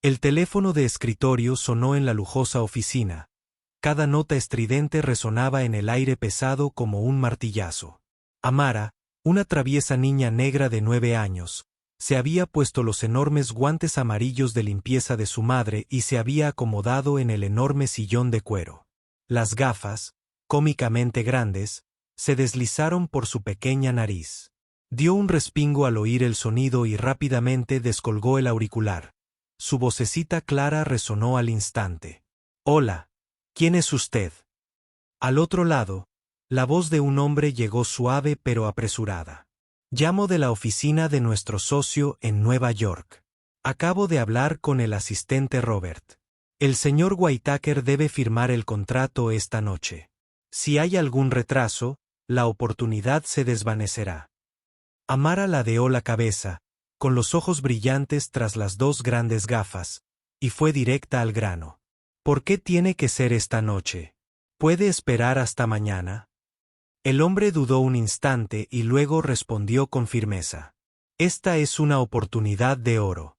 El teléfono de escritorio sonó en la lujosa oficina. Cada nota estridente resonaba en el aire pesado como un martillazo. Amara, una traviesa niña negra de 9 años, se había puesto los enormes guantes amarillos de limpieza de su madre y se había acomodado en el enorme sillón de cuero. Las gafas, cómicamente grandes, se deslizaron por su pequeña nariz. Dio un respingo al oír el sonido y rápidamente descolgó el auricular. Su vocecita clara resonó al instante. «Hola, ¿quién es usted?» Al otro lado, la voz de un hombre llegó suave pero apresurada. «Llamo de la oficina de nuestro socio en Nueva York. Acabo de hablar con el asistente Robert. El señor Whitaker debe firmar el contrato esta noche. Si hay algún retraso, la oportunidad se desvanecerá». Amara ladeó la cabeza, con los ojos brillantes tras las 2 grandes gafas, y fue directa al grano. «¿Por qué tiene que ser esta noche? ¿Puede esperar hasta mañana?» El hombre dudó un instante y luego respondió con firmeza. «Esta es una oportunidad de oro.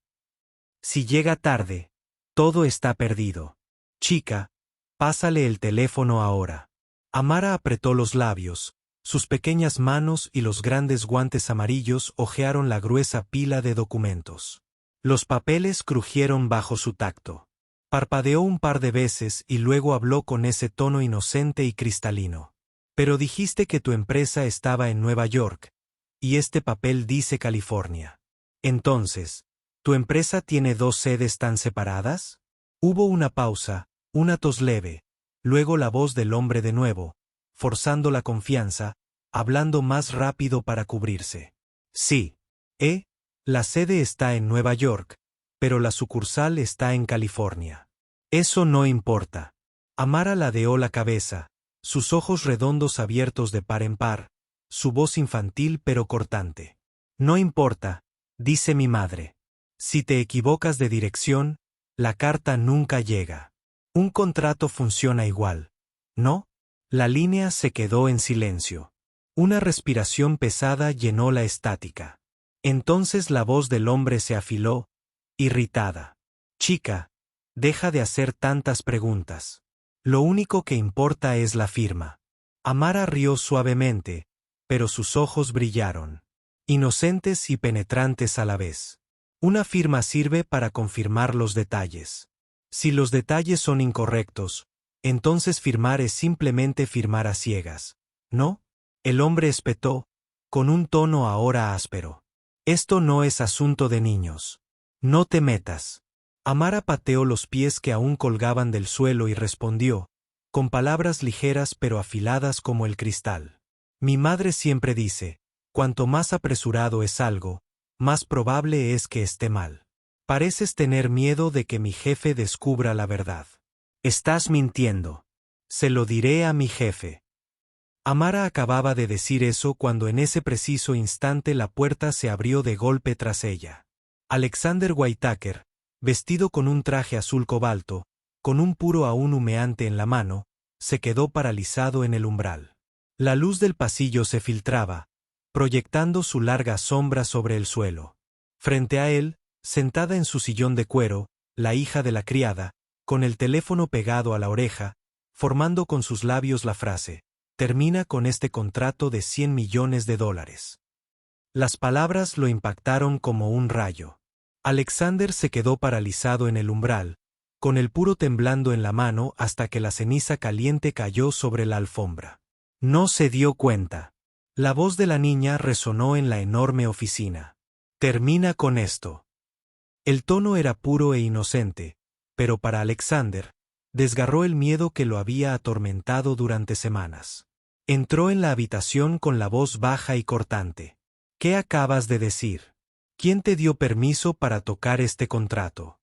Si llega tarde, todo está perdido. Chica, pásale el teléfono ahora». Amara apretó los labios, sus pequeñas manos y los grandes guantes amarillos hojearon la gruesa pila de documentos. Los papeles crujieron bajo su tacto. Parpadeó un par de veces y luego habló con ese tono inocente y cristalino. «Pero dijiste que tu empresa estaba en Nueva York, y este papel dice California. Entonces, ¿tu empresa tiene 2 sedes tan separadas?» Hubo una pausa, una tos leve, luego la voz del hombre de nuevo, forzando la confianza, hablando más rápido para cubrirse. «Sí. La sede está en Nueva York, pero la sucursal está en California. Eso no importa». Amara ladeó la cabeza, sus ojos redondos abiertos de par en par, su voz infantil pero cortante. «No importa», dice mi madre. «Si te equivocas de dirección, la carta nunca llega. Un contrato funciona igual, ¿no?» La línea se quedó en silencio. Una respiración pesada llenó la estática. Entonces la voz del hombre se afiló, irritada. «Chica, deja de hacer tantas preguntas. Lo único que importa es la firma». Amara rió suavemente, pero sus ojos brillaron. Inocentes y penetrantes a la vez. Una firma sirve para confirmar los detalles. Si los detalles son incorrectos, entonces firmar es simplemente firmar a ciegas, ¿no? El hombre espetó, con un tono ahora áspero. «Esto no es asunto de niños. No te metas». Amara pateó los pies que aún colgaban del suelo y respondió, con palabras ligeras pero afiladas como el cristal. «Mi madre siempre dice, cuanto más apresurado es algo, más probable es que esté mal. Pareces tener miedo de que mi jefe descubra la verdad. Estás mintiendo. Se lo diré a mi jefe». Amara acababa de decir eso cuando en ese preciso instante la puerta se abrió de golpe tras ella. Alexander Whitaker, vestido con un traje azul cobalto, con un puro aún humeante en la mano, se quedó paralizado en el umbral. La luz del pasillo se filtraba, proyectando su larga sombra sobre el suelo. Frente a él, sentada en su sillón de cuero, la hija de la criada, con el teléfono pegado a la oreja, formando con sus labios la frase: «Termina con este contrato de $100 millones». Las palabras lo impactaron como un rayo. Alexander se quedó paralizado en el umbral, con el puro temblando en la mano hasta que la ceniza caliente cayó sobre la alfombra. No se dio cuenta. La voz de la niña resonó en la enorme oficina. «Termina con esto». El tono era puro e inocente, pero para Alexander, desgarró el miedo que lo había atormentado durante semanas. Entró en la habitación con la voz baja y cortante. «¿Qué acabas de decir? ¿Quién te dio permiso para tocar este contrato?»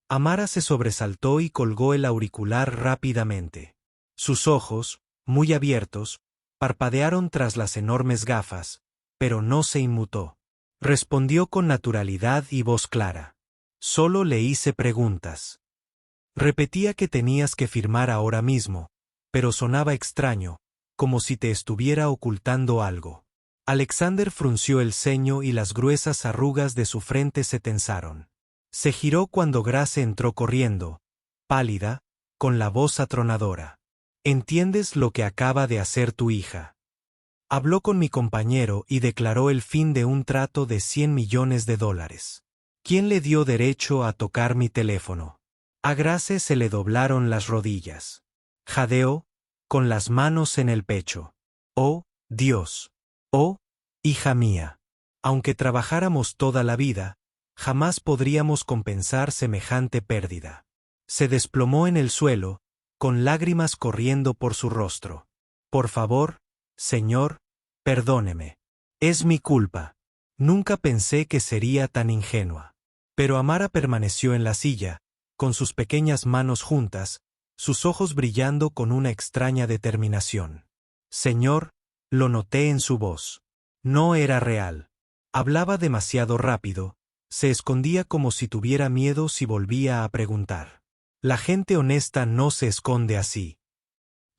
Amara se sobresaltó y colgó el auricular rápidamente. Sus ojos, muy abiertos, parpadearon tras las enormes gafas, pero no se inmutó. Respondió con naturalidad y voz clara. «Solo le hice preguntas». Repetía que tenías que firmar ahora mismo, pero sonaba extraño, como si te estuviera ocultando algo. Alexander frunció el ceño y las gruesas arrugas de su frente se tensaron. Se giró cuando Grace entró corriendo, pálida, con la voz atronadora. ¿Entiendes lo que acaba de hacer tu hija? Habló con mi compañero y declaró el fin de un trato de $100 millones. ¿Quién le dio derecho a tocar mi teléfono? A Grace se le doblaron las rodillas. Jadeó, con las manos en el pecho. Oh, Dios. Oh, hija mía. Aunque trabajáramos toda la vida, jamás podríamos compensar semejante pérdida. Se desplomó en el suelo, con lágrimas corriendo por su rostro. Por favor, Señor, perdóneme. Es mi culpa. Nunca pensé que sería tan ingenua. Pero Amara permaneció en la silla, con sus pequeñas manos juntas, sus ojos brillando con una extraña determinación. Señor, lo noté en su voz. No era real. Hablaba demasiado rápido, se escondía como si tuviera miedo si volvía a preguntar. La gente honesta no se esconde así.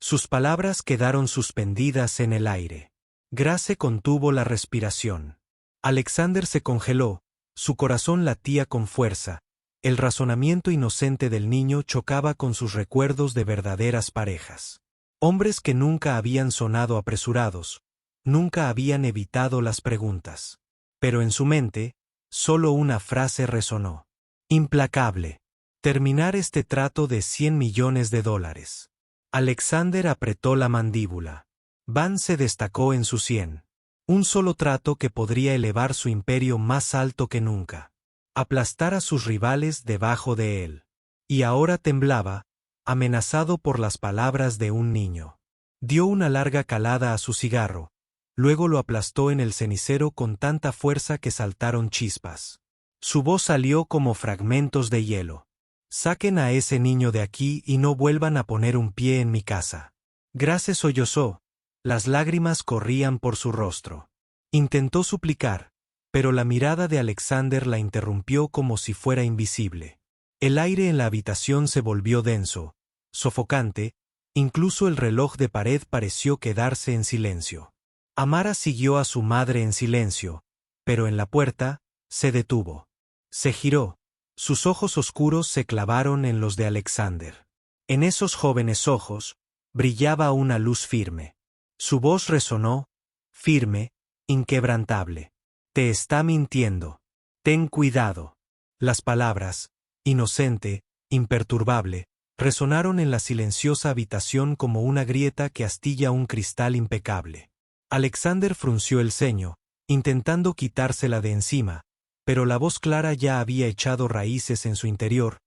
Sus palabras quedaron suspendidas en el aire. Grace contuvo la respiración. Alexander se congeló, su corazón latía con fuerza, el razonamiento inocente del niño chocaba con sus recuerdos de verdaderas parejas. Hombres que nunca habían sonado apresurados, nunca habían evitado las preguntas. Pero en su mente, solo una frase resonó. Implacable. Terminar este trato de $100 millones. Alexander apretó la mandíbula. Van se destacó en su sien. Un solo trato que podría elevar su imperio más alto que nunca. Aplastar a sus rivales debajo de él. Y ahora temblaba, amenazado por las palabras de un niño. Dio una larga calada a su cigarro, luego lo aplastó en el cenicero con tanta fuerza que saltaron chispas. Su voz salió como fragmentos de hielo. Saquen a ese niño de aquí y no vuelvan a poner un pie en mi casa. Grace sollozó, las lágrimas corrían por su rostro. Intentó suplicar, pero la mirada de Alexander la interrumpió como si fuera invisible. El aire en la habitación se volvió denso, sofocante, incluso el reloj de pared pareció quedarse en silencio. Amara siguió a su madre en silencio, pero en la puerta, se detuvo. Se giró, sus ojos oscuros se clavaron en los de Alexander. En esos jóvenes ojos, brillaba una luz firme. Su voz resonó, firme, inquebrantable. Te está mintiendo. Ten cuidado. Las palabras, inocente, imperturbable, resonaron en la silenciosa habitación como una grieta que astilla un cristal impecable. Alexander frunció el ceño, intentando quitársela de encima, pero la voz clara ya había echado raíces en su interior,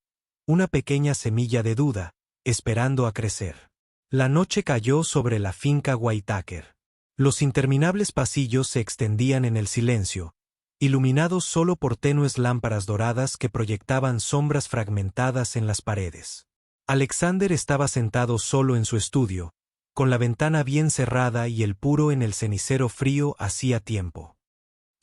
una pequeña semilla de duda, esperando a crecer. La noche cayó sobre la finca Whitaker. Los interminables pasillos se extendían en el silencio, iluminados solo por tenues lámparas doradas que proyectaban sombras fragmentadas en las paredes. Alexander estaba sentado solo en su estudio, con la ventana bien cerrada y el puro en el cenicero frío hacía tiempo.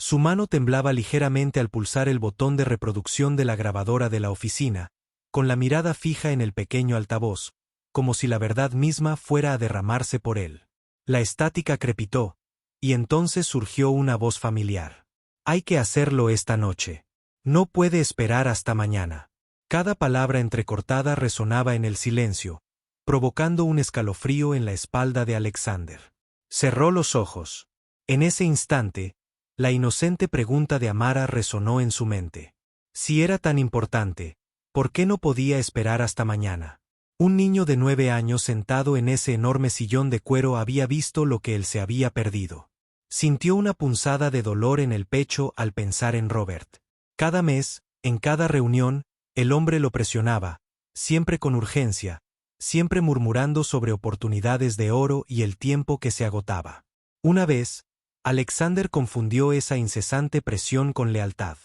Su mano temblaba ligeramente al pulsar el botón de reproducción de la grabadora de la oficina, con la mirada fija en el pequeño altavoz, como si la verdad misma fuera a derramarse por él. La estática crepitó, y entonces surgió una voz familiar. Hay que hacerlo esta noche. No puede esperar hasta mañana. Cada palabra entrecortada resonaba en el silencio, provocando un escalofrío en la espalda de Alexander. Cerró los ojos. En ese instante, la inocente pregunta de Amara resonó en su mente. Si era tan importante, ¿por qué no podía esperar hasta mañana? Un niño de 9 años sentado en ese enorme sillón de cuero había visto lo que él se había perdido. Sintió una punzada de dolor en el pecho al pensar en Robert. Cada mes, en cada reunión, el hombre lo presionaba, siempre con urgencia, siempre murmurando sobre oportunidades de oro y el tiempo que se agotaba. Una vez, Alexander confundió esa incesante presión con lealtad.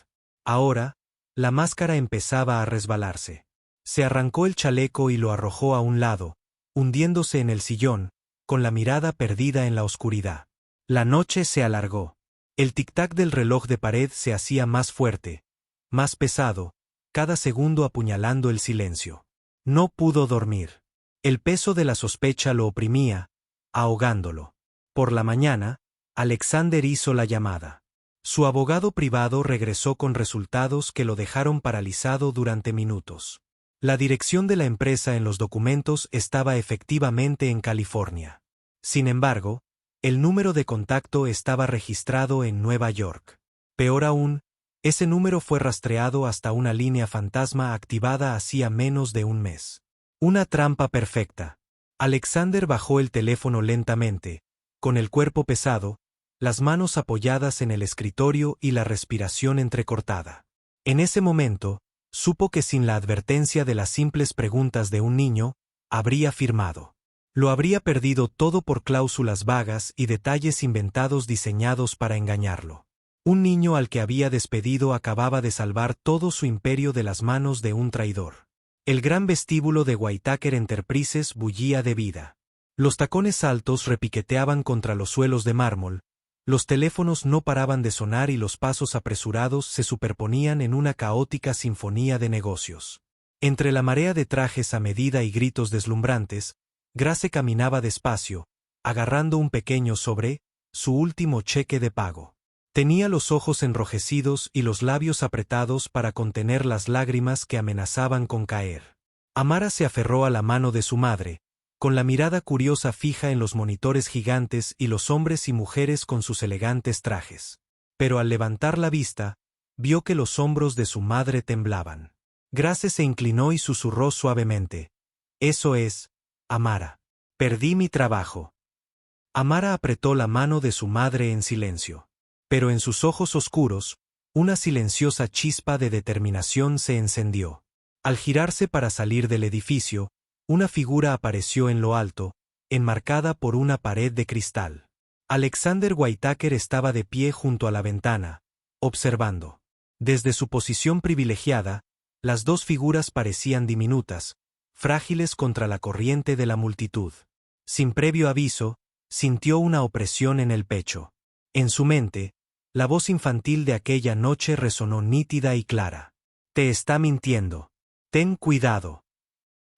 Ahora, la máscara empezaba a resbalarse. Se arrancó el chaleco y lo arrojó a un lado, hundiéndose en el sillón, con la mirada perdida en la oscuridad. La noche se alargó. El tic-tac del reloj de pared se hacía más fuerte, más pesado, cada segundo apuñalando el silencio. No pudo dormir. El peso de la sospecha lo oprimía, ahogándolo. Por la mañana, Alexander hizo la llamada. Su abogado privado regresó con resultados que lo dejaron paralizado durante minutos. La dirección de la empresa en los documentos estaba efectivamente en California. Sin embargo, el número de contacto estaba registrado en Nueva York. Peor aún, ese número fue rastreado hasta una línea fantasma activada hacía menos de un mes. Una trampa perfecta. Alexander bajó el teléfono lentamente, con el cuerpo pesado, las manos apoyadas en el escritorio y la respiración entrecortada. En ese momento, supo que sin la advertencia de las simples preguntas de un niño, habría firmado. Lo habría perdido todo por cláusulas vagas y detalles inventados diseñados para engañarlo. Un niño al que había despedido acababa de salvar todo su imperio de las manos de un traidor. El gran vestíbulo de Whitaker Enterprises bullía de vida. Los tacones altos repiqueteaban contra los suelos de mármol, los teléfonos no paraban de sonar y los pasos apresurados se superponían en una caótica sinfonía de negocios. Entre la marea de trajes a medida y gritos deslumbrantes, Grace caminaba despacio, agarrando un pequeño sobre, su último cheque de pago. Tenía los ojos enrojecidos y los labios apretados para contener las lágrimas que amenazaban con caer. Amara se aferró a la mano de su madre, con la mirada curiosa fija en los monitores gigantes y los hombres y mujeres con sus elegantes trajes. Pero al levantar la vista, vio que los hombros de su madre temblaban. Grace se inclinó y susurró suavemente: «Eso es, Amara. Perdí mi trabajo». Amara apretó la mano de su madre en silencio. Pero en sus ojos oscuros, una silenciosa chispa de determinación se encendió. Al girarse para salir del edificio, una figura apareció en lo alto, enmarcada por una pared de cristal. Alexander Whitaker estaba de pie junto a la ventana, observando. Desde su posición privilegiada, las dos figuras parecían diminutas, frágiles contra la corriente de la multitud. Sin previo aviso, sintió una opresión en el pecho. En su mente, la voz infantil de aquella noche resonó nítida y clara. «Te está mintiendo. Ten cuidado».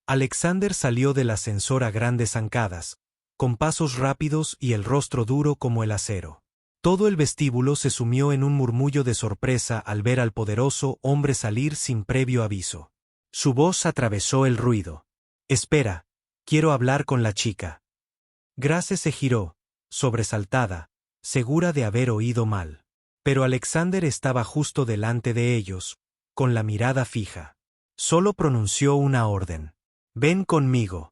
Alexander salió del ascensor a grandes zancadas, con pasos rápidos y el rostro duro como el acero. Todo el vestíbulo se sumió en un murmullo de sorpresa al ver al poderoso hombre salir sin previo aviso. Su voz atravesó el ruido. «Espera, quiero hablar con la chica». Grace se giró, sobresaltada, segura de haber oído mal. Pero Alexander estaba justo delante de ellos, con la mirada fija. Solo pronunció una orden: «Ven conmigo».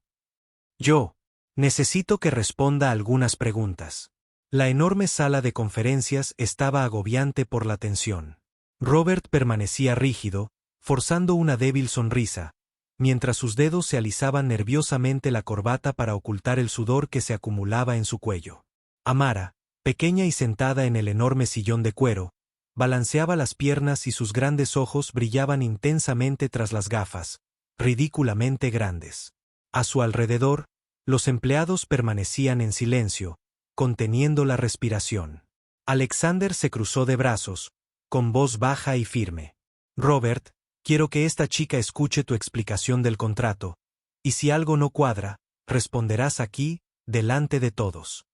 «Yo. Necesito que responda algunas preguntas». La enorme sala de conferencias estaba agobiante por la tensión. Robert permanecía rígido, forzando una débil sonrisa, mientras sus dedos se alisaban nerviosamente la corbata para ocultar el sudor que se acumulaba en su cuello. Amara, pequeña y sentada en el enorme sillón de cuero, balanceaba las piernas y sus grandes ojos brillaban intensamente tras las gafas, ridículamente grandes. A su alrededor, los empleados permanecían en silencio, conteniendo la respiración. Alexander se cruzó de brazos, con voz baja y firme. «Robert, quiero que esta chica escuche tu explicación del contrato, y si algo no cuadra, responderás aquí, delante de todos».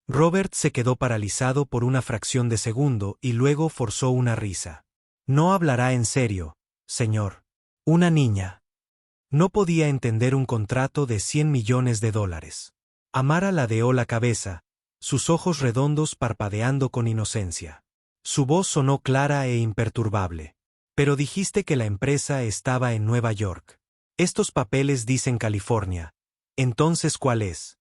Robert se quedó paralizado por una fracción de segundo y luego forzó una risa. «No hablará en serio, señor. Una niña». No podía entender un contrato de $100 millones. Amara ladeó la cabeza, sus ojos redondos parpadeando con inocencia. Su voz sonó clara e imperturbable. «Pero dijiste que la empresa estaba en Nueva York. Estos papeles dicen California. Entonces, ¿cuál es?»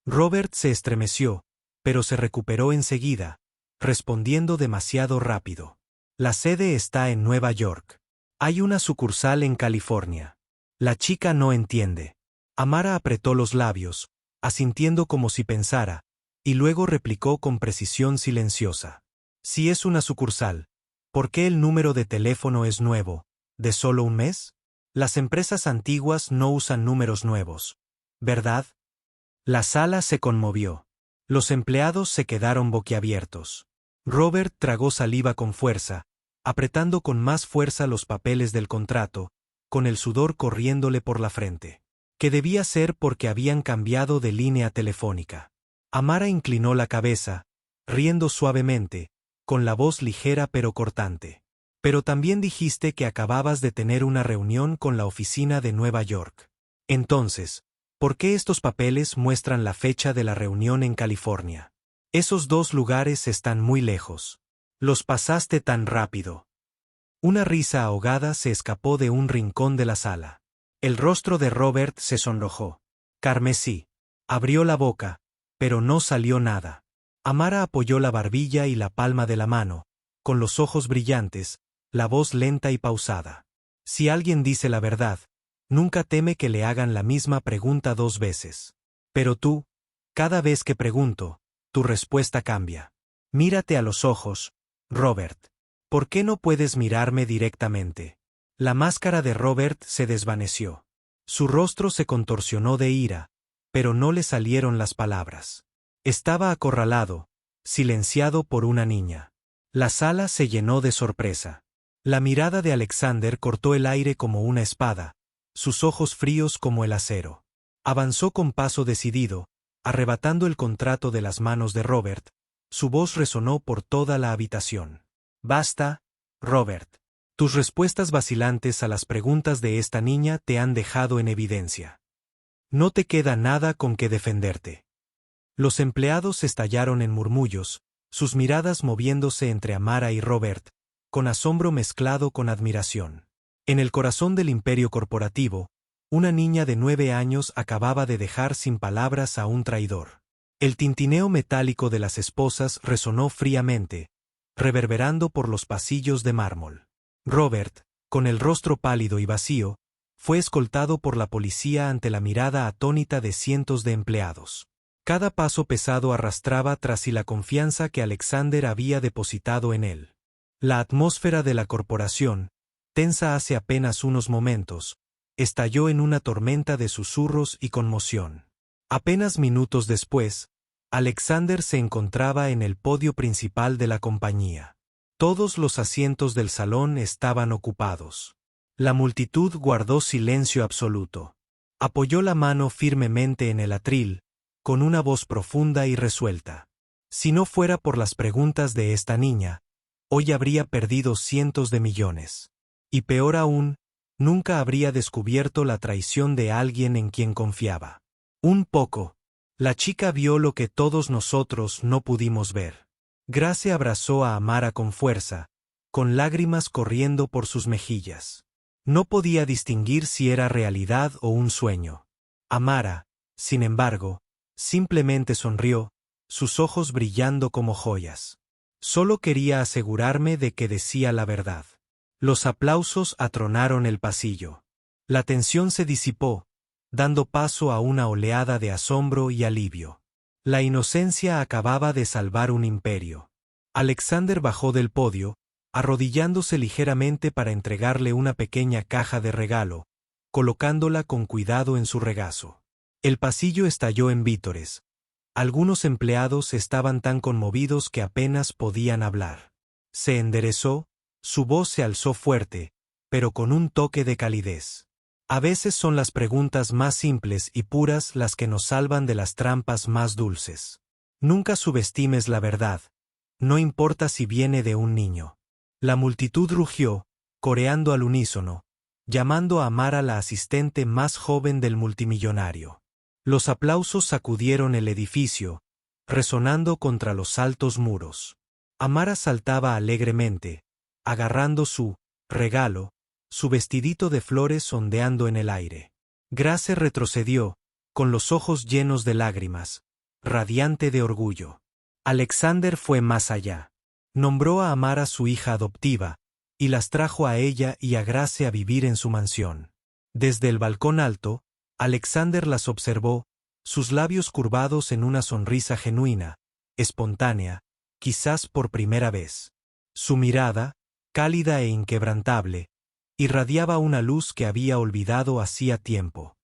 Robert se estremeció, pero se recuperó enseguida, respondiendo demasiado rápido. «La sede está en Nueva York. Hay una sucursal en California». La chica no entiende. Amara apretó los labios, asintiendo como si pensara, y luego replicó con precisión silenciosa: «Si es una sucursal, ¿por qué el número de teléfono es nuevo, de solo un mes? Las empresas antiguas no usan números nuevos, ¿verdad?» La sala se conmovió. Los empleados se quedaron boquiabiertos. Robert tragó saliva con fuerza, apretando con más fuerza los papeles del contrato, con el sudor corriéndole por la frente. Que debía ser porque habían cambiado de línea telefónica. Amara inclinó la cabeza, riendo suavemente, con la voz ligera pero cortante. Pero también dijiste que acababas de tener una reunión con la oficina de Nueva York. Entonces, ¿por qué estos papeles muestran la fecha de la reunión en California? Esos dos lugares están muy lejos. Los pasaste tan rápido. Una risa ahogada se escapó de un rincón de la sala. El rostro de Robert se sonrojó. Carmesí. Abrió la boca, pero no salió nada. Amara apoyó la barbilla y la palma de la mano, con los ojos brillantes, la voz lenta y pausada. Si alguien dice la verdad, nunca teme que le hagan la misma pregunta 2 veces. Pero tú, cada vez que pregunto, tu respuesta cambia. Mírate a los ojos, Robert. ¿Por qué no puedes mirarme directamente? La máscara de Robert se desvaneció. Su rostro se contorsionó de ira, pero no le salieron las palabras. Estaba acorralado, silenciado por una niña. La sala se llenó de sorpresa. La mirada de Alexander cortó el aire como una espada, sus ojos fríos como el acero. Avanzó con paso decidido, arrebatando el contrato de las manos de Robert. Su voz resonó por toda la habitación. Basta, Robert. Tus respuestas vacilantes a las preguntas de esta niña te han dejado en evidencia. No te queda nada con que defenderte. Los empleados estallaron en murmullos, sus miradas moviéndose entre Amara y Robert, con asombro mezclado con admiración. En el corazón del imperio corporativo, una niña de 9 años acababa de dejar sin palabras a un traidor. El tintineo metálico de las esposas resonó fríamente, reverberando por los pasillos de mármol. Robert, con el rostro pálido y vacío, fue escoltado por la policía ante la mirada atónita de cientos de empleados. Cada paso pesado arrastraba tras sí la confianza que Alexander había depositado en él. La atmósfera de la corporación, tensa hace apenas unos momentos, estalló en una tormenta de susurros y conmoción. Apenas minutos después, Alexander se encontraba en el podio principal de la compañía. Todos los asientos del salón estaban ocupados. La multitud guardó silencio absoluto. Apoyó la mano firmemente en el atril, con una voz profunda y resuelta. Si no fuera por las preguntas de esta niña, hoy habría perdido cientos de millones. Y peor aún, nunca habría descubierto la traición de alguien en quien confiaba. Un poco. La chica vio lo que todos nosotros no pudimos ver. Grace abrazó a Amara con fuerza, con lágrimas corriendo por sus mejillas. No podía distinguir si era realidad o un sueño. Amara, sin embargo, simplemente sonrió, sus ojos brillando como joyas. Solo quería asegurarme de que decía la verdad. Los aplausos atronaron el pasillo. La tensión se disipó, dando paso a una oleada de asombro y alivio. La inocencia acababa de salvar un imperio. Alexander bajó del podio, arrodillándose ligeramente para entregarle una pequeña caja de regalo, colocándola con cuidado en su regazo. El pasillo estalló en vítores. Algunos empleados estaban tan conmovidos que apenas podían hablar. Se enderezó, su voz se alzó fuerte, pero con un toque de calidez. A veces son las preguntas más simples y puras las que nos salvan de las trampas más dulces. Nunca subestimes la verdad, no importa si viene de un niño. La multitud rugió, coreando al unísono, llamando a Amara la asistente más joven del multimillonario. Los aplausos sacudieron el edificio, resonando contra los altos muros. Amara saltaba alegremente, agarrando su regalo, su vestidito de flores ondeando en el aire. Grace retrocedió, con los ojos llenos de lágrimas, radiante de orgullo. Alexander fue más allá. Nombró a Amara su hija adoptiva, y las trajo a ella y a Grace a vivir en su mansión. Desde el balcón alto, Alexander las observó, sus labios curvados en una sonrisa genuina, espontánea, quizás por primera vez. Su mirada, cálida e inquebrantable, irradiaba una luz que había olvidado hacía tiempo.